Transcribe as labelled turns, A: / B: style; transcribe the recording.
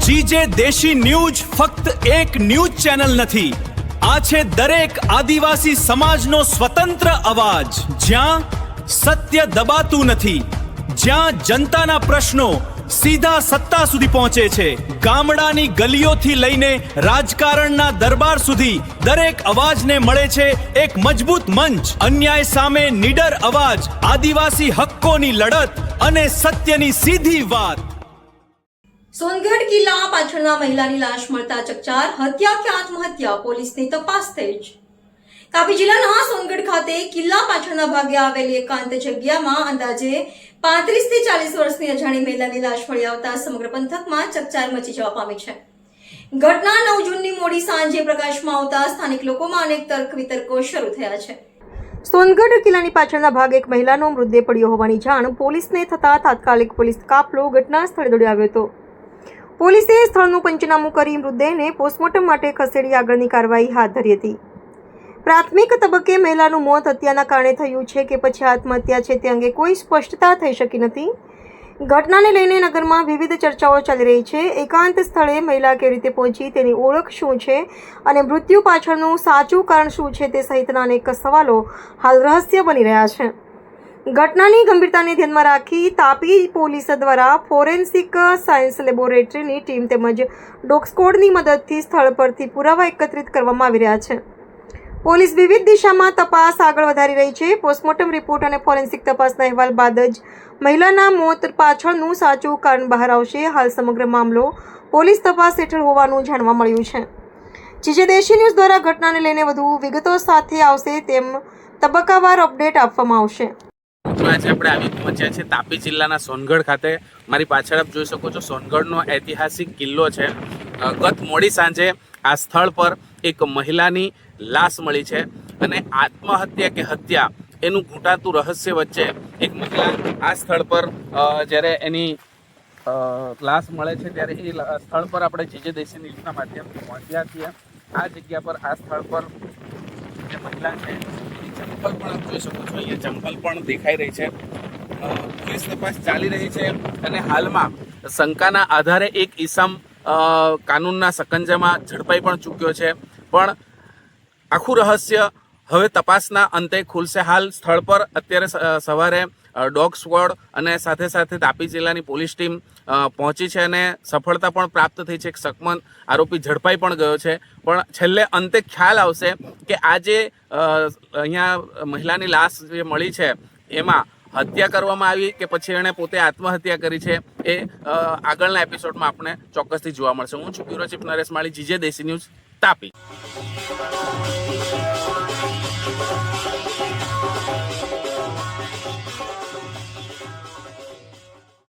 A: GJ દેશી news ફક્ત એક ન્યૂઝ ચેનલ નથી, આ છે દરેક આદિવાસી સમાજનો સ્વતંત્ર અવાજ, જ્યાં સત્ય દબાતું નથી, જ્યાં જનતાના પ્રશ્નો સીધા સત્તા સુધી પહોંચે છે। ગામડાની ગલીઓથી લઈને રાજકારણના દરબાર સુધી દરેક અવાજને મળે છે એક મજબૂત મંચ। અન્યાય સામે નીડર અવાજ, આદિવાસી હક્કોની લડત અને સત્યની સીધી વાત।
B: સોનગઢ કિલ્લા પાછળના મહિલાની લાશ મળતા ચકચાર, હત્યા કે આત્મહત્યા, પોલીસની તપાસ તેજ। તાપી જિલ્લાના સોનગઢ ખાતે કિલ્લા પાછળના ભાગે આવેલી એકાંત જગ્યામાં અંદાજે 35 થી 40 વર્ષની અજાણી મહિલાની લાશ મળી આવતા સમગ્ર પંથકમાં ચકચાર મચી જવા પામી છે। ઘટના 9 જૂનની મોડી સાંજે પ્રકાશમાં આવતા સ્થાનિક લોકોમાં અનેક તર્ક વિતર્કો શરૂ થયા છે। સોનગઢ કિલ્લાની પાછળના ભાગે એક મહિલાનો મૃતદેહ પડ્યો હોવાની જાણ પોલીસને થતા તાત્કાલિક પોલીસ કાફલો ઘટના સ્થળે દોડી આવ્યો હતો। પોલીસે સ્થળનું પંચનામું કરી મૃતદેહને પોસ્ટમોર્ટમ માટે ખસેડી આગળની કાર્યવાહી હાથ ધરી હતી। પ્રાથમિક તબક્કે મહિલાનું મોત હત્યાના કારણે થયું છે કે પછી આત્મહત્યા છે તે અંગે કોઈ સ્પષ્ટતા થઈ શકી નથી। ઘટનાને લઈને નગરમાં વિવિધ ચર્ચાઓ ચાલી રહી છે। એકાંત સ્થળે મહિલા કેવી રીતે પહોંચી, તેની ઓળખ શું છે અને મૃત્યુ પાછળનું સાચું કારણ શું છે તે સહિતના અનેક સવાલો હાલ રહસ્ય બની રહ્યા છે। ઘટનાની ગંભીરતાને ધ્યાનમાં રાખી તાપી પોલીસ દ્વારા ફોરેન્સિક સાયન્સ લેબોરેટરીની ટીમ તેમજ ડોગ સ્ક્વોડની મદદથી સ્થળ પરથી પુરાવા એકત્રિત કરવામાં આવી રહ્યા છે। પોલીસ વિવિધ દિશામાં તપાસ આગળ વધારી રહી છે। પોસ્ટમોર્ટમ રિપોર્ટ અને ફોરેન્સિક તપાસના અહેવાલ બાદ જ મહિલાના મોત પાછળનું સાચું કારણ બહાર આવશે। હાલ સમગ્ર મામલો પોલીસ તપાસ હેઠળ હોવાનું જાણવા મળ્યું છે। જીજે દેશી ન્યૂઝ દ્વારા ઘટનાને લઈને વધુ વિગતો સાથે આવશે તેમ તબક્કાવાર અપડેટ આપવામાં આવશે।
C: આજે આપણે આવી પહોંચ્યા છે તાપી જિલ્લાના સોનગઢ ખાતે। મારી પાછળ આપ જોઈ શકો છો સોનગઢનો ઐતિહાસિક કિલ્લો છે। ગત મોડી સાંજે આ સ્થળ પર એક મહિલાની લાશ મળી છે અને આત્મહત્યા કે હત્યા એનું ઘૂંટાતું રહસ્ય વચ્ચે એક મહિલા આ સ્થળ પર જ્યારે એની લાશ મળે છે ત્યારે એ સ્થળ પર આપણે જીજે દેશી ન્યૂઝના માધ્યમથી પહોંચ્યા છીએ। આ જગ્યા પર આ સ્થળ પર જે મહિલા છે ચંપલ પણ આપ જોઈ શકો છો, અહીંયા ચંપલ પણ દેખાઈ રહી છે। પોલીસ તપાસ ચાલી રહી છે અને હાલમાં શંકાના આધારે એક ઈસમ કાનૂનના સકંજામાં ઝડપાઈ પણ ચૂક્યો છે, પણ આખું રહસ્ય હવે તપાસના અંતે ખુલશે। હાલ સ્થળ પર અત્યારે સવારે ડોગ સ્ક્વોડ અને સાથે સાથે તાપી જિલ્લાની પોલીસ ટીમ પહોંચી છે અને સફળતા પણ પ્રાપ્ત થઈ છે। એક શકમન આરોપી ઝડપાઈ પણ ગયો છે, પણ છેલ્લે અંતે ખ્યાલ આવશે કે આ જે અહીંયા મહિલાની લાશ જે મળી છે એમાં હત્યા કરવામાં આવી કે પછી એણે પોતે આત્મહત્યા કરી છે, એ આગળના એપિસોડમાં આપણે ચોક્કસથી જોવા મળશે। હું છું બ્યુરો ચીફ નરેશ માળી, જીજે દેશી ન્યૂઝ, તાપી।